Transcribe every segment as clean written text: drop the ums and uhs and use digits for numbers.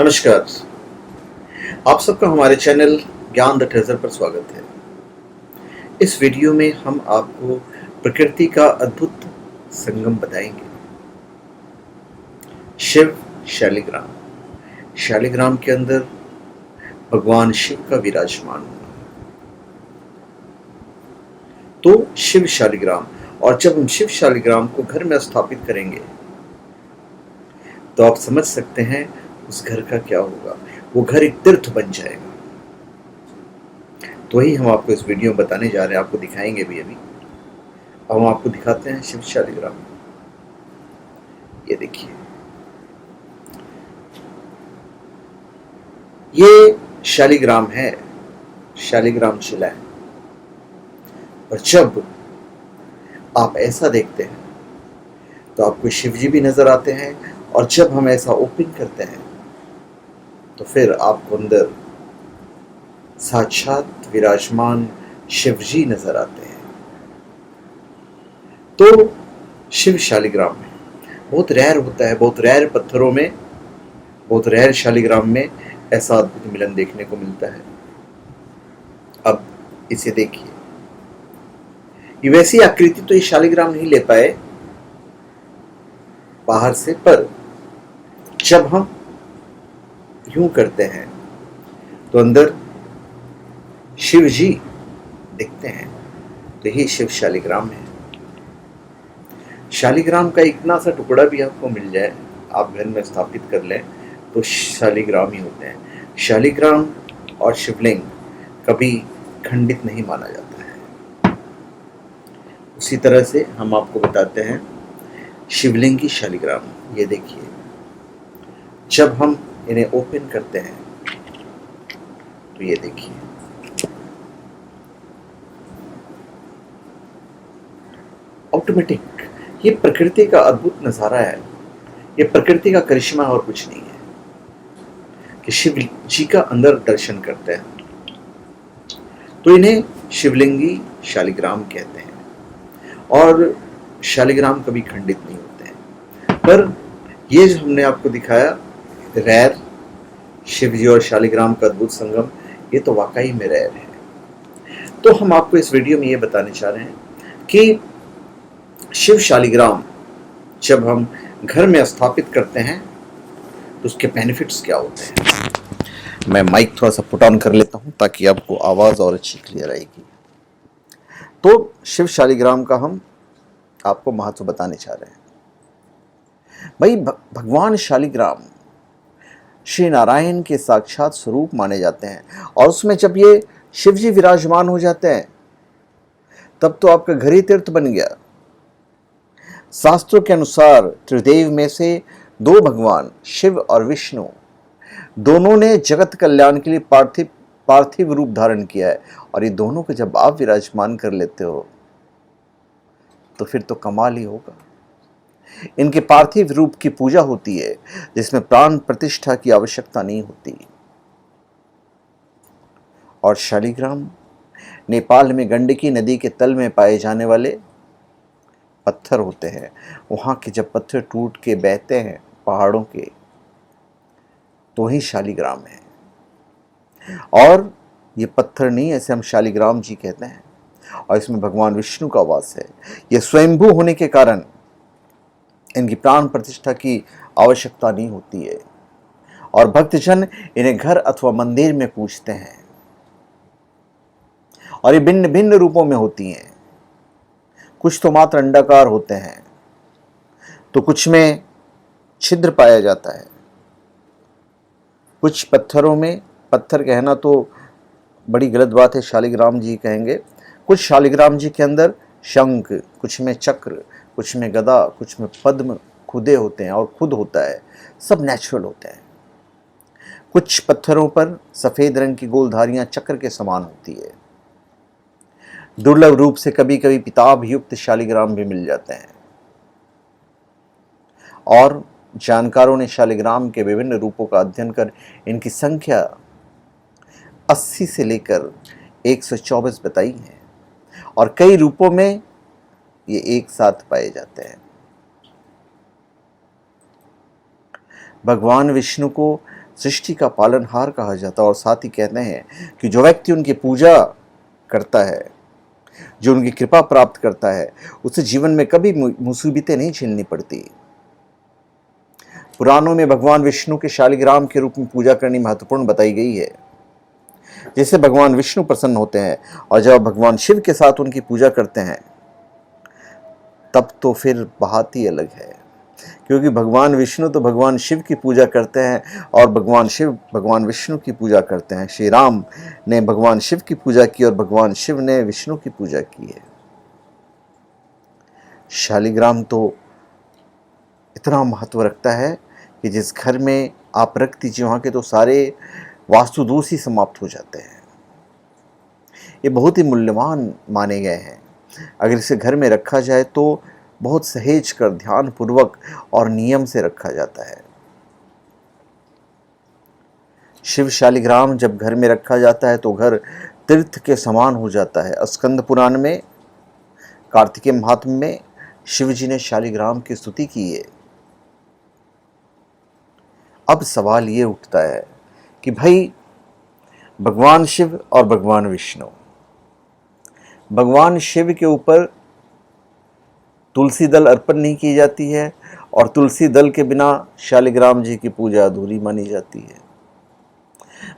नमस्कार। आप सबका हमारे चैनल ज्ञान द ट्रेजर पर स्वागत है। इस वीडियो में हम आपको प्रकृति का अद्भुत संगम बताएंगे। शिव शालिग्राम। शालिग्राम के अंदर भगवान शिव का विराजमान होना। तो शिव शालिग्राम, और जब हम शिव शालिग्राम को घर में स्थापित करेंगे तो आप समझ सकते हैं उस घर का क्या होगा। वो घर एक तीर्थ बन जाएगा। तो वही हम आपको इस वीडियो में बताने जा रहे हैं, आपको दिखाएंगे भी अभी। अब हम आपको दिखाते हैं शिव शालिग्राम। ये देखिए, ये शालिग्राम है, शालिग्राम शिला है। और जब आप ऐसा देखते हैं तो आपको शिव जी भी नजर आते हैं, और जब हम ऐसा ओपन करते हैं तो फिर आपको अंदर साक्षात विराजमान शिव जी नजर आते हैं। तो शिव शालिग्राम में बहुत रेयर होता है, बहुत रेयर पत्थरों में, बहुत रेयर शालिग्राम में ऐसा अद्भुत मिलन देखने को मिलता है। अब इसे देखिए, ये वैसी आकृति तो ये शालिग्राम नहीं ले पाए बाहर से, पर जब हम यूं करते हैं तो अंदर शिव जी दिखते हैं। तो ये शिव शालिग्राम है। शालिग्राम का इतना सा टुकड़ा भी आपको मिल जाए, आप घर में स्थापित कर लें, तो शालिग्राम ही होते हैं। शालिग्राम और शिवलिंग कभी खंडित नहीं माना जाता है। उसी तरह से हम आपको बताते हैं शिवलिंग की शालिग्राम। ये देखिए, जब हम इन्हें ओपन करते हैं तो ये देखिए, ऑटोमेटिक, ये प्रकृति का अद्भुत नजारा है। ये प्रकृति का करिश्मा और कुछ नहीं है कि शिव जी का अंदर दर्शन करते हैं। तो इन्हें शिवलिंगी शालिग्राम कहते हैं, और शालिग्राम कभी खंडित नहीं होते हैं। पर ये जो हमने आपको दिखाया रेयर शिव जी और शालिग्राम का अद्भुत संगम, ये तो वाकई में रेयर है। तो हम आपको इस वीडियो में ये बताने चाह रहे हैं कि शिव शालिग्राम जब हम घर में स्थापित करते हैं तो उसके बेनिफिट्स क्या होते हैं। मैं माइक थोड़ा सा पुट ऑन कर लेता हूं ताकि आपको आवाज़ और अच्छी क्लियर आएगी। तो शिव शालिग्राम का हम आपको महत्व बताने चाह रहे हैं। भाई, भगवान शालिग्राम श्री नारायण के साक्षात स्वरूप माने जाते हैं, और उसमें जब ये शिव जी विराजमान हो जाते हैं तब तो आपका घर ही तीर्थ बन गया। शास्त्रों के अनुसार त्रिदेव में से दो भगवान शिव और विष्णु, दोनों ने जगत कल्याण के लिए पार्थिव रूप धारण किया है। और ये दोनों को जब आप विराजमान कर लेते हो तो फिर तो कमाल ही होगा। इनके पार्थिव रूप की पूजा होती है जिसमें प्राण प्रतिष्ठा की आवश्यकता नहीं होती। और शालिग्राम नेपाल में गंडकी नदी के तल में पाए जाने वाले पत्थर होते हैं। वहाँ के जब पत्थर टूट के बहते हैं पहाड़ों के, तो ही शालिग्राम है। और ये पत्थर नहीं, ऐसे हम शालिग्राम जी कहते हैं, और इसमें भगवान विष्णु का वास है। ये स्वयंभू होने के कारण इनकी प्राण प्रतिष्ठा की आवश्यकता नहीं होती है, और भक्तजन इन्हें घर अथवा मंदिर में पूजते हैं। और ये भिन्न भिन्न रूपों में होती हैं। कुछ तो मात्र अंडाकार होते हैं, तो कुछ में छिद्र पाया जाता है। कुछ पत्थरों में, पत्थर कहना तो बड़ी गलत बात है, शालिग्राम जी कहेंगे। कुछ शालिग्राम जी के अंदर शंख, कुछ में चक्र, कुछ में गदा, कुछ में पद्म खुदे होते हैं और खुद होता है। सब नेचुरल होते हैं। कुछ पत्थरों पर सफ़ेद रंग की गोलधारियां चक्र के समान होती है। दुर्लभ रूप से कभी कभी पिताभ युक्त शालिग्राम भी मिल जाते हैं। और जानकारों ने शालिग्राम के विभिन्न रूपों का अध्ययन कर इनकी संख्या 80 से लेकर 124 बताई है, और कई रूपों में ये एक साथ पाए जाते हैं। भगवान विष्णु को सृष्टि का पालनहार कहा जाता है। और साथ ही कहते हैं कि जो व्यक्ति उनकी पूजा करता है, जो उनकी कृपा प्राप्त करता है, उसे जीवन में कभी मुसीबतें नहीं झेलनी पड़ती। पुराणों में भगवान विष्णु के शालिग्राम के रूप में पूजा करनी महत्वपूर्ण बताई गई है, जिससे भगवान विष्णु प्रसन्न होते हैं। और जब भगवान शिव के साथ उनकी पूजा करते हैं तब तो फिर बात ही अलग है, क्योंकि भगवान विष्णु तो भगवान शिव की पूजा करते हैं और भगवान शिव भगवान विष्णु की पूजा करते हैं। श्री राम ने भगवान शिव की पूजा की और भगवान शिव ने विष्णु की पूजा की है। शालिग्राम तो इतना महत्व रखता है कि जिस घर में आप रख दीजिए वहाँ के तो सारे वास्तु दोष ही समाप्त हो जाते हैं। ये बहुत ही मूल्यवान माने गए हैं। अगर इसे घर में रखा जाए तो बहुत सहेज कर, ध्यान पूर्वक और नियम से रखा जाता है। शिव शालिग्राम जब घर में रखा जाता है तो घर तीर्थ के समान हो जाता है। स्कंद पुराण में, कार्तिकेय महात्म्य में शिव जी ने शालिग्राम की स्तुति की है। अब सवाल ये उठता है कि भाई भगवान शिव और भगवान विष्णु, भगवान शिव के ऊपर तुलसी दल अर्पण नहीं की जाती है और तुलसी दल के बिना शालिग्राम जी की पूजा अधूरी मानी जाती है।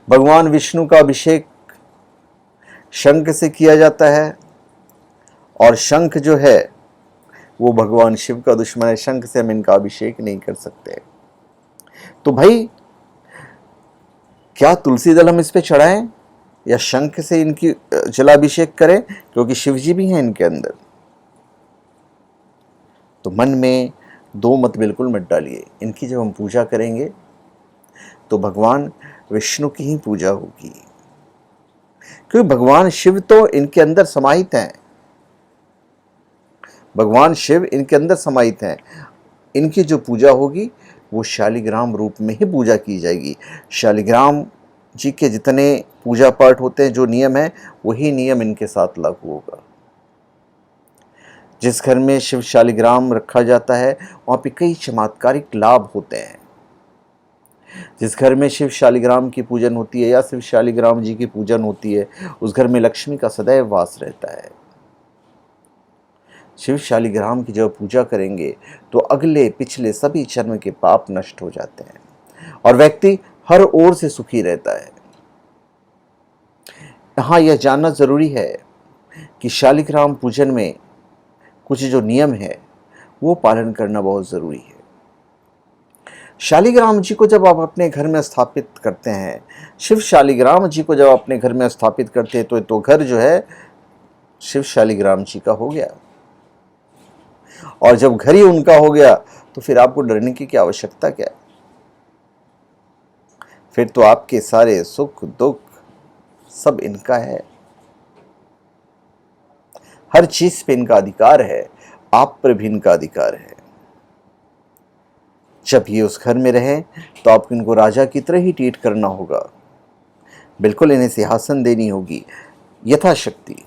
भगवान विष्णु का अभिषेक शंख से किया जाता है और शंख जो है वो भगवान शिव का दुश्मन है। शंख से हम इनका अभिषेक नहीं कर सकते। तो भाई क्या तुलसी दल हम इस पे चढ़ाएं या शंख से इनकी जलाभिषेक करें, क्योंकि शिव जी भी हैं इनके अंदर। तो मन में दो मत बिल्कुल मत डालिए। इनकी जब हम पूजा करेंगे तो भगवान विष्णु की ही पूजा होगी, क्योंकि भगवान शिव तो इनके अंदर समाहित हैं। भगवान शिव इनके अंदर समाहित हैं। इनकी जो पूजा होगी वो शालिग्राम रूप में ही पूजा की जाएगी। शालिग्राम जी के जितने पूजा पाठ होते हैं, जो नियम है, वही नियम इनके साथ लागू होगा। जिस घर में शिव शालिग्राम रखा जाता है वहाँ पे कई चमत्कारिक लाभ होते हैं। जिस घर में शिव शालिग्राम की पूजन होती है या शिव शालिग्राम जी की पूजन होती है, उस घर में लक्ष्मी का सदैव वास रहता है। शिव शालिग्राम की जब पूजा करेंगे तो अगले पिछले सभी जन्म के पाप नष्ट हो जाते हैं और व्यक्ति हर ओर से सुखी रहता है। यहाँ यह जानना जरूरी है कि शालिग्राम पूजन में कुछ जो नियम है वो पालन करना बहुत जरूरी है। शालिग्राम जी को जब आप अपने घर में स्थापित करते हैं, शिव शालिग्राम जी को जब अपने घर में स्थापित करते हैं तो घर जो है शिव शालिग्राम जी का हो गया। और जब घर ही उनका हो गया तो फिर आपको डरने की क्या आवश्यकता क्या है? फिर तो आपके सारे सुख दुख सब इनका है। हर चीज पे इनका अधिकार है, आप पर भी इनका अधिकार है। जब ये उस घर में रहे तो आपको इनको राजा की तरह ही ट्रीट करना होगा। बिल्कुल इन्हें सिंहासन देनी होगी यथाशक्ति।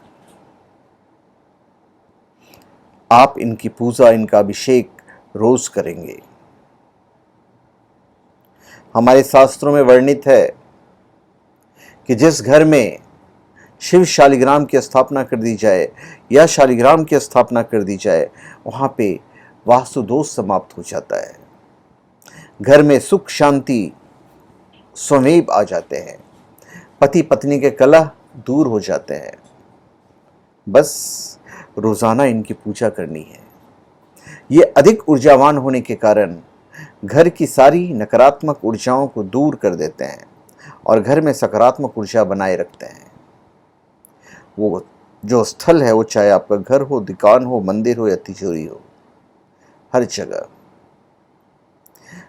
आप इनकी पूजा, इनका अभिषेक रोज करेंगे। हमारे शास्त्रों में वर्णित है कि जिस घर में शिव शालिग्राम की स्थापना कर दी जाए या शालिग्राम की स्थापना कर दी जाए, वहां पे वास्तु दोष समाप्त हो जाता है। घर में सुख शांति स्वमेव आ जाते हैं। पति पत्नी के कलह दूर हो जाते हैं। बस रोजाना इनकी पूजा करनी है। ये अधिक ऊर्जावान होने के कारण घर की सारी नकारात्मक ऊर्जाओं को दूर कर देते हैं और घर में सकारात्मक ऊर्जा बनाए रखते हैं। वो जो स्थल है, वो चाहे आपका घर हो, दुकान हो, मंदिर हो या तिजोरी हो, हर जगह।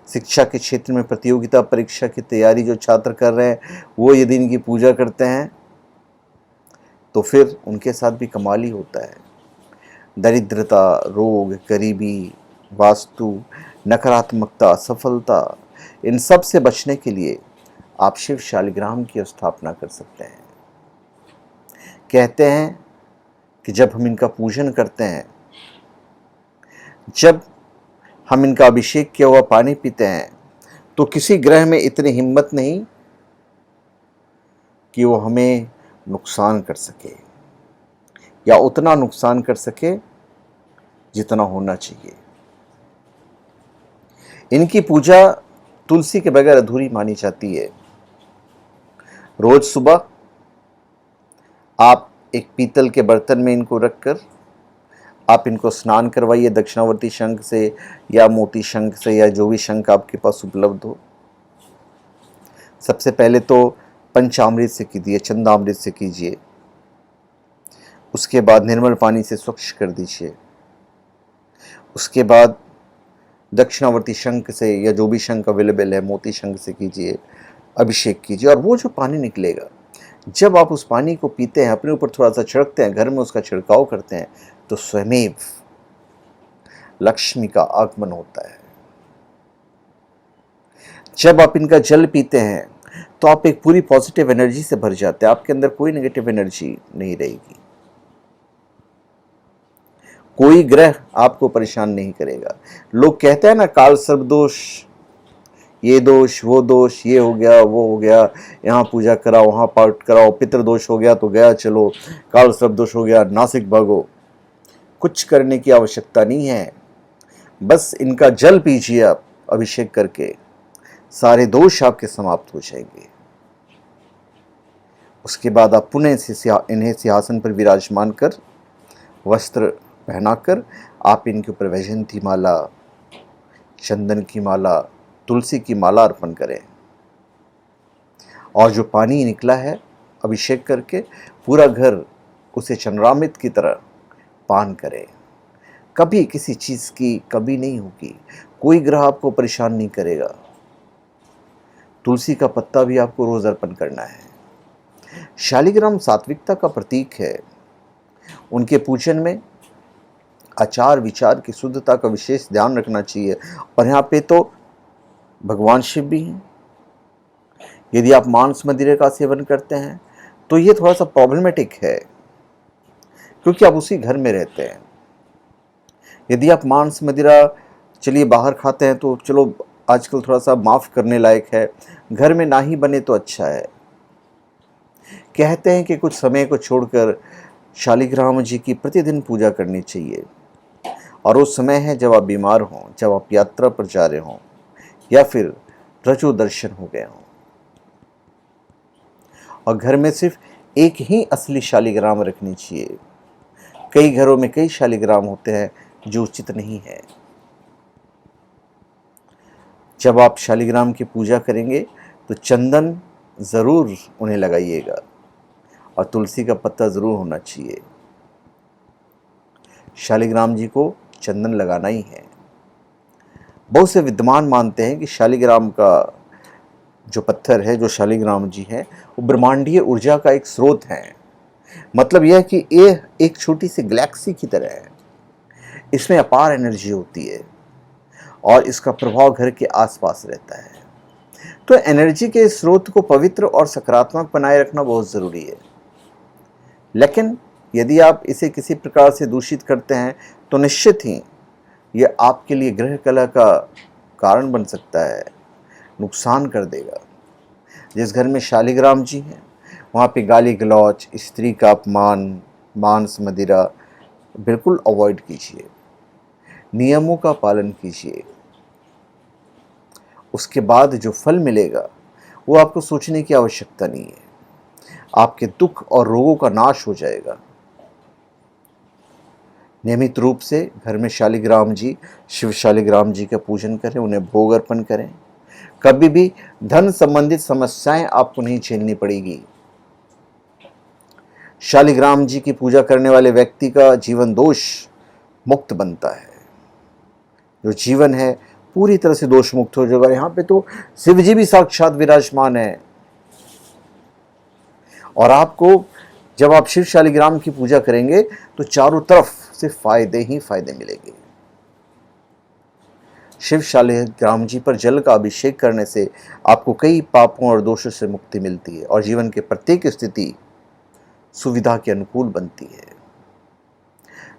शिक्षा के क्षेत्र में प्रतियोगिता परीक्षा की तैयारी जो छात्र कर रहे हैं, वो यदि इनकी पूजा करते हैं तो फिर उनके साथ भी कमाल ही होता है। दरिद्रता, रोग, गरीबी, वास्तु, नकारात्मकता, असफलता, इन सब से बचने के लिए आप शिव शालिग्राम की स्थापना कर सकते हैं। कहते हैं कि जब हम इनका पूजन करते हैं, जब हम इनका अभिषेक किया हुआ पानी पीते हैं, तो किसी ग्रह में इतनी हिम्मत नहीं कि वो हमें नुकसान कर सके, या उतना नुकसान कर सके जितना होना चाहिए। इनकी पूजा तुलसी के बगैर अधूरी मानी जाती है। रोज सुबह आप एक पीतल के बर्तन में इनको रखकर आप इनको स्नान करवाइए, दक्षिणावर्ती शंख से या मोती शंख से या जो भी शंख आपके पास उपलब्ध हो। सबसे पहले तो पंचामृत से कीजिए, चंदामृत से कीजिए। उसके बाद निर्मल पानी से स्वच्छ कर दीजिए। उसके बाद दक्षिणावर्ती शंख से या जो भी शंख अवेलेबल है, मोती शंख से कीजिए, अभिषेक कीजिए। और वो जो पानी निकलेगा, जब आप उस पानी को पीते हैं, अपने ऊपर थोड़ा सा छिड़कते हैं, घर में उसका छिड़काव करते हैं, तो स्वयमेव लक्ष्मी का आगमन होता है। जब आप इनका जल पीते हैं तो आप एक पूरी पॉजिटिव एनर्जी से भर जाते हैं। आपके अंदर कोई नेगेटिव एनर्जी नहीं रहेगी। कोई ग्रह आपको परेशान नहीं करेगा। लोग कहते हैं ना, काल सर्प दोष, ये दोष, वो दोष, ये हो गया, वो हो गया, यहाँ पूजा कराओ, वहाँ पाठ कराओ, पितृ दोष हो गया तो गया चलो, काल सर्प दोष हो गया नासिक भागो। कुछ करने की आवश्यकता नहीं है। बस इनका जल पीजिए आप अभिषेक करके, सारे दोष आपके समाप्त हो जाएंगे। उसके बाद आप पुनः इन्हें सिंहासन पर विराजमान कर, वस्त्र पहनाकर आप इनके ऊपर वैजयंती माला, चंदन की माला, तुलसी की माला अर्पण करें। और जो पानी निकला है अभिषेक करके, पूरा घर उसे चंद्रामृत की तरह पान करें। कभी किसी चीज़ की कमी नहीं होगी। कोई ग्रह आपको परेशान नहीं करेगा। तुलसी का पत्ता भी आपको रोज अर्पण करना है। शालिग्राम सात्विकता का प्रतीक है। उनके पूजन में आचार विचार की शुद्धता का विशेष ध्यान रखना चाहिए। और यहाँ पे तो भगवान शिव भी हैं। यदि आप मांस मदिरे का सेवन करते हैं तो ये थोड़ा सा प्रॉब्लमेटिक है, क्योंकि आप उसी घर में रहते हैं। यदि आप मांस मदिरा चलिए बाहर खाते हैं तो चलो आजकल थोड़ा सा माफ़ करने लायक है, घर में ना ही बने तो अच्छा है। कहते हैं कि कुछ समय को छोड़कर शालिग्राम जी की प्रतिदिन पूजा करनी चाहिए। और वो समय है जब आप बीमार हों, जब आप यात्रा पर जा रहे हों, या फिर रजो दर्शन हो गए हों। और घर में सिर्फ एक ही असली शालिग्राम रखनी चाहिए। कई घरों में कई शालिग्राम होते हैं, जो उचित नहीं है। जब आप शालिग्राम की पूजा करेंगे तो चंदन ज़रूर उन्हें लगाइएगा और तुलसी का पत्ता ज़रूर होना चाहिए। शालिग्राम जी को चंदन लगाना ही है। बहुत से विद्वान मानते हैं कि शालिग्राम का जो पत्थर है, जो शालिग्राम जी है, वो ब्रह्मांडीय ऊर्जा का एक स्रोत है। मतलब यह कि ये एक छोटी सी गैलेक्सी की तरह है। इसमें अपार एनर्जी होती है और इसका प्रभाव घर के आसपास रहता है। तो एनर्जी के स्रोत को पवित्र और सकारात्मक बनाए रखना बहुत ज़रूरी है। लेकिन यदि आप इसे किसी प्रकार से दूषित करते हैं तो निश्चित ही यह आपके लिए ग्रह कलह का कारण बन सकता है, नुकसान कर देगा। जिस घर में शालिग्राम जी हैं वहाँ पे गाली गलौज, स्त्री का अपमान, मांस मदिरा बिल्कुल अवॉइड कीजिए। नियमों का पालन कीजिए। उसके बाद जो फल मिलेगा वो आपको सोचने की आवश्यकता नहीं है। आपके दुख और रोगों का नाश हो जाएगा। नियमित रूप से घर में शालिग्राम जी, शिव शालिग्राम जी का पूजन करें, उन्हें भोग अर्पण करें। कभी भी धन संबंधित समस्याएं आपको नहीं झेलनी पड़ेगी। शालिग्राम जी की पूजा करने वाले व्यक्ति का जीवन दोष मुक्त बनता है। जो जीवन है पूरी तरह से दोष मुक्त हो जाएगा। यहाँ पे तो शिव जी भी साक्षात विराजमान है। और आपको जब आप शिव शालिग्राम की पूजा करेंगे तो चारों तरफ से फायदे ही फायदे मिलेंगे। शिव शालिग्राम जी पर जल का अभिषेक करने से आपको कई पापों और दोषों से मुक्ति मिलती है और जीवन के प्रत्येक स्थिति सुविधा के अनुकूल बनती है।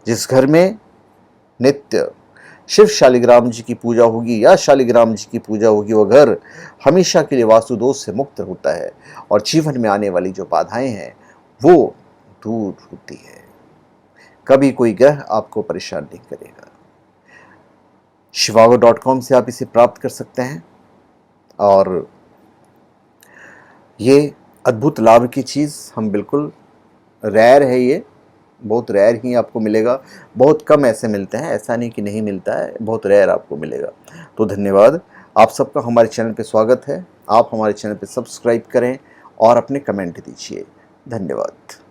जिस घर में नित्य शिव शालिग्राम जी की पूजा होगी या शालिग्राम जी की पूजा होगी, वो घर हमेशा के लिए वास्तु दोष से मुक्त होता है और जीवन में आने वाली जो बाधाएं हैं वो दूर होती है। कभी कोई ग्रह आपको परेशान नहीं करेगा। shivago.com से आप इसे प्राप्त कर सकते हैं और ये अद्भुत लाभ की चीज़ हम बिल्कुल रेयर है, ये बहुत रेयर ही आपको मिलेगा। बहुत कम ऐसे मिलते हैं, ऐसा नहीं कि नहीं मिलता है, बहुत रेयर आपको मिलेगा। तो धन्यवाद, आप सबका हमारे चैनल पे स्वागत है। आप हमारे चैनल पे सब्सक्राइब करें और अपने कमेंट दीजिए। धन्यवाद।